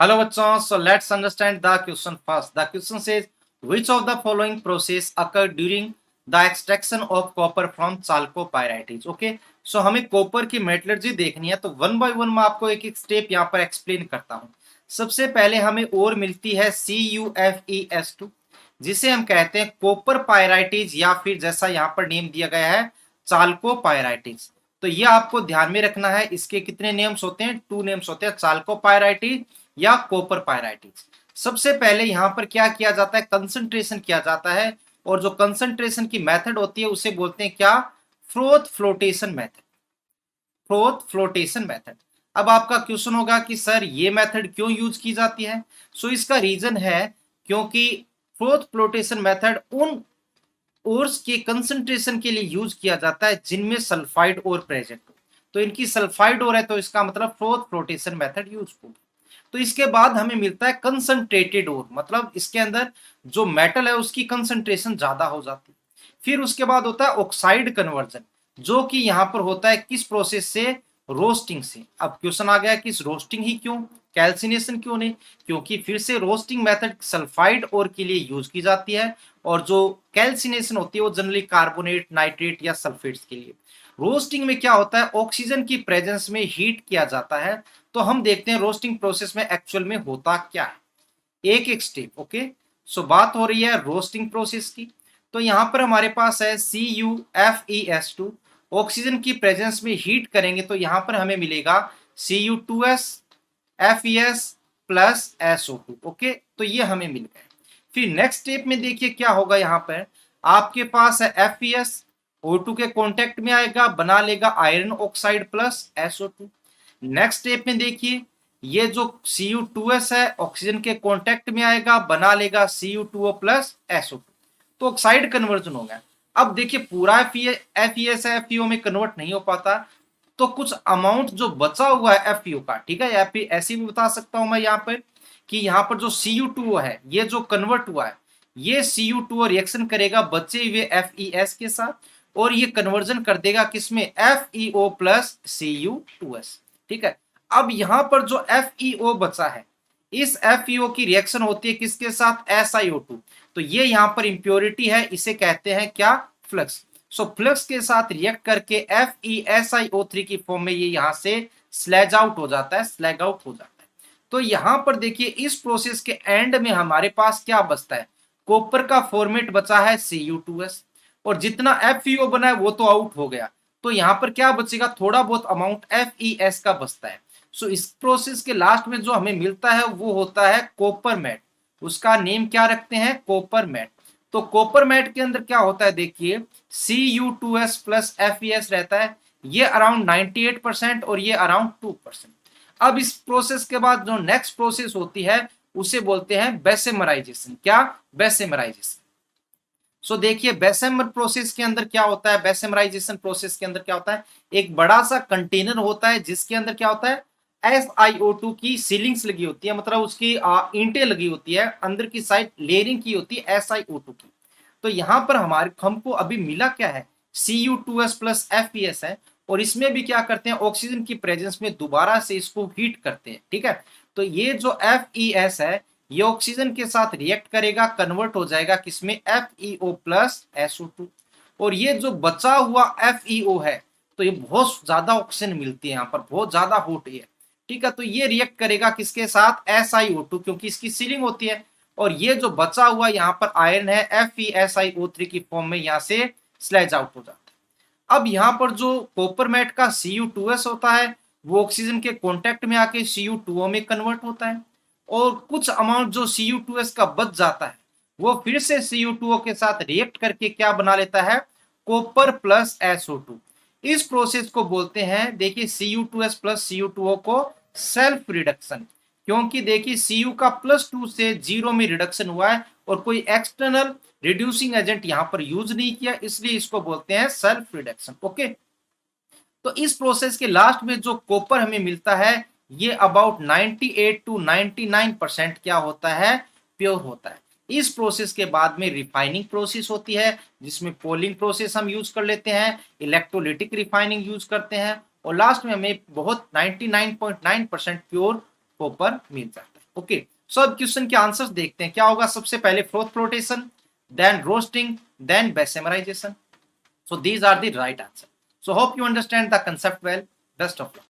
Hello bachon, so let's understand the question first. The question says which of the following process occurred during the extraction of copper from chalcopyrite? Okay, so हमें copper की metallurgy देखनी है तो one by one मैं आपको एक एक step यहाँ पर एक्सप्लेन करता हूँ। सबसे पहले हमें ओर मिलती है CuFeS2 जिसे हम कहते हैं कॉपर पायराइटिज या फिर जैसा यहाँ पर नेम दिया गया है चाल्कोपायराइटिज। तो ये आपको ध्यान में रखना है। इसके कितने नेम्स होते हैं? 2 नेम्स होते हैं, चाल्कोपायराइटिज या कॉपर पायराइटिज। सबसे पहले यहाँ पर क्या किया जाता है? कंसंट्रेशन किया जाता है और जो कंसंट्रेशन की मेथड होती है उसे बोलते हैं क्या? Froth flotation method. Froth flotation method. अब आपका क्वेश्चन होगा कि सर ये मेथड क्यों यूज की जाती है? सो इसका रीजन है क्योंकि फ्रोथ फ्लोटेशन मेथड उन ओर्स के कंसंट्रेशन के लिए यूज किया जाता है जिनमें सल्फाइड ओर प्रेजेंट हो। तो इनकी सल्फाइड ओर है तो इसका मतलब फ्रोथ फ्लोटेशन मेथड यूज होगी। तो इसके बाद हमें मिलता है कंसंट्रेटेड ओर, मतलब इसके अंदर जो मेटल है उसकी कंसंट्रेशन ज्यादा हो जाती है। फिर उसके बाद होता है ऑक्साइड कन्वर्जन, जो कि यहाँ पर होता है किस प्रोसेस से? रोस्टिंग से। अब क्वेश्चन आ गया कि रोस्टिंग ही क्यों, कैल्सिनेशन क्यों नहीं? क्योंकि फिर से रोस्टिंग मेथड सल्फाइड ओर के लिए यूज की जाती है और जो कैल्सिनेशन होती है वो जनरली कार्बोनेट, नाइट्रेट या सल्फेट्स के लिए। रोस्टिंग में क्या होता है? ऑक्सीजन की प्रेजेंस में हीट किया जाता है। तो हम देखते हैं रोस्टिंग प्रोसेस में एक्चुअल में होता क्या है, एक एक स्टेप। ओके, सो बात हो रही है रोस्टिंग प्रोसेस की। तो यहाँ पर हमारे पास है CuFeS2, ऑक्सीजन की प्रेजेंस में हीट करेंगे तो यहाँ पर हमें मिलेगा Cu2s FeS plus SO2। Okay, तो ये हमें मिल गए। फिर नेक्स्ट स्टेप में देखिए क्या होगा। यहाँ पर आपके पास है FeS, O2 के कॉन्टेक्ट में आएगा, बना लेगा iron oxide plus SO2। Next step में देखिए ये जो Cu2s है ऑक्सीजन के कॉन्टेक्ट में आएगा, बना लेगा Cu2O प्लस SO2। तो ऑक्साइड कन्वर्जन हो गया। अब देखिए पूरा FeS है, FeO में कन्वर्ट नहीं हो पाता, तो कुछ अमाउंट जो बचा हुआ है FeO का, ठीक है, या फिर ऐसे भी बता सकता हूं मैं यहाँ पर कि यहाँ पर जो Cu2O है ये जो कन्वर्ट हुआ है, ये Cu2O रिएक्शन करेगा बचे हुए FeS के साथ और ये कन्वर्जन कर देगा किसमें? FeO plus Cu2s। ठीक है, अब यहां पर जो FeO बचा है, इस FeO की रिएक्शन होती है किसके साथ? SiO2। तो ये यहां पर इंप्योरिटी है, इसे कहते हैं क्या? फ्लक्स। सो फ्लक्स के साथ रिएक्ट करके FeSiO3 की फॉर्म में ये यहां से स्लैग आउट हो जाता है, स्लैग आउट हो जाता है। तो यहां पर देखिए इस प्रोसेस के एंड में हमारे पास क्या बचता है? कॉपर का फॉर्मेट बचा है Cu2s और जितना FeO बना है वो तो आउट हो गया। तो यहां पर क्या बचेगा? थोड़ा बहुत अमाउंट FeS का बचता है। सो इस प्रोसेस के लास्ट में जो हमें मिलता है वो होता है कॉपर मैट। उसका नेम क्या रखते हैं? Copper matte. तो कॉपर मैट के अंदर क्या होता है? देखिए Cu2s प्लस FeS रहता है, ये अराउंड 98% और ये अराउंड 2%। अब इस प्रोसेस के बाद जो नेक्स्ट प्रोसेस होती है उसे बोलते हैं बेसेमराइजेशन। क्या? बेसेमराइजेशन। सो देखिए बेसेमर प्रोसेस के अंदर क्या होता है? बेसेमराइजेशन प्रोसेस के अंदर क्या होता है? एक बड़ा सा कंटेनर होता है जिसके अंदर क्या होता है? SiO2 की सीलिंग्स लगी होती है, मतलब उसकी ईंटें लगी होती है, अंदर की साइड लेयरिंग की होती है SiO2 की। तो यहाँ पर हमारे हमको अभी मिला क्या है? Cu2s प्लस FeS है और इसमें भी क्या करते हैं? ऑक्सीजन की प्रेजेंस में दोबारा से इसको हीट करते हैं। ठीक है, तो ये जो FeS है ये ऑक्सीजन के साथ रिएक्ट करेगा, कन्वर्ट हो जाएगा किसमें? FeO plus SO2। और ये जो बचा हुआ FeO है तो ये बहुत ज्यादा ऑक्सीजन मिलती है, यहाँ पर बहुत ज्यादा हॉट है। ठीक है, तो ये रिएक्ट करेगा किसके साथ? SiO2, क्योंकि इसकी सीलिंग होती है। और ये जो बचा हुआ यहाँ पर आयरन है FeSiO3 की फॉर्म में यहाँ से स्लैज आउट हो जाता है। अब यहाँ पर जो कॉपर मैट का Cu2s होता है वो ऑक्सीजन के कॉन्टेक्ट में आके Cu2O में कन्वर्ट होता है और कुछ अमाउंट जो Cu2s का बच जाता है वो फिर से Cu2O के साथ रिएक्ट करके क्या बना लेता है? Copper plus SO2। इस प्रोसेस को बोलते हैं, देखिए Cu2s प्लस Cu2O को सेल्फ रिडक्शन, क्योंकि देखिए Cu का +2 से 0 में रिडक्शन हुआ है और कोई एक्सटर्नल रिड्यूसिंग एजेंट यहाँ पर यूज नहीं किया, इसलिए इसको बोलते हैं सेल्फ रिडक्शन। ओके, तो इस प्रोसेस के लास्ट में जो कॉपर हमें मिलता है ये अबाउट 98 टू 99% क्या होता है? प्योर होता है। इस प्रोसेस के बाद में रिफाइनिंग प्रोसेस होती है जिसमें पोलिंग प्रोसेस हम यूज कर लेते हैं, इलेक्ट्रोलिटिक रिफाइनिंग यूज करते हैं और लास्ट में हमें बहुत 99.9% प्योर कॉपर मिल जाता है। ओके, सो अब क्वेश्चन के आंसर्स देखते हैं क्या होगा। सबसे पहले froth flotation, then roasting, then bessemerisation. So these are the right answer. So hope you understand the concept well. Best of luck.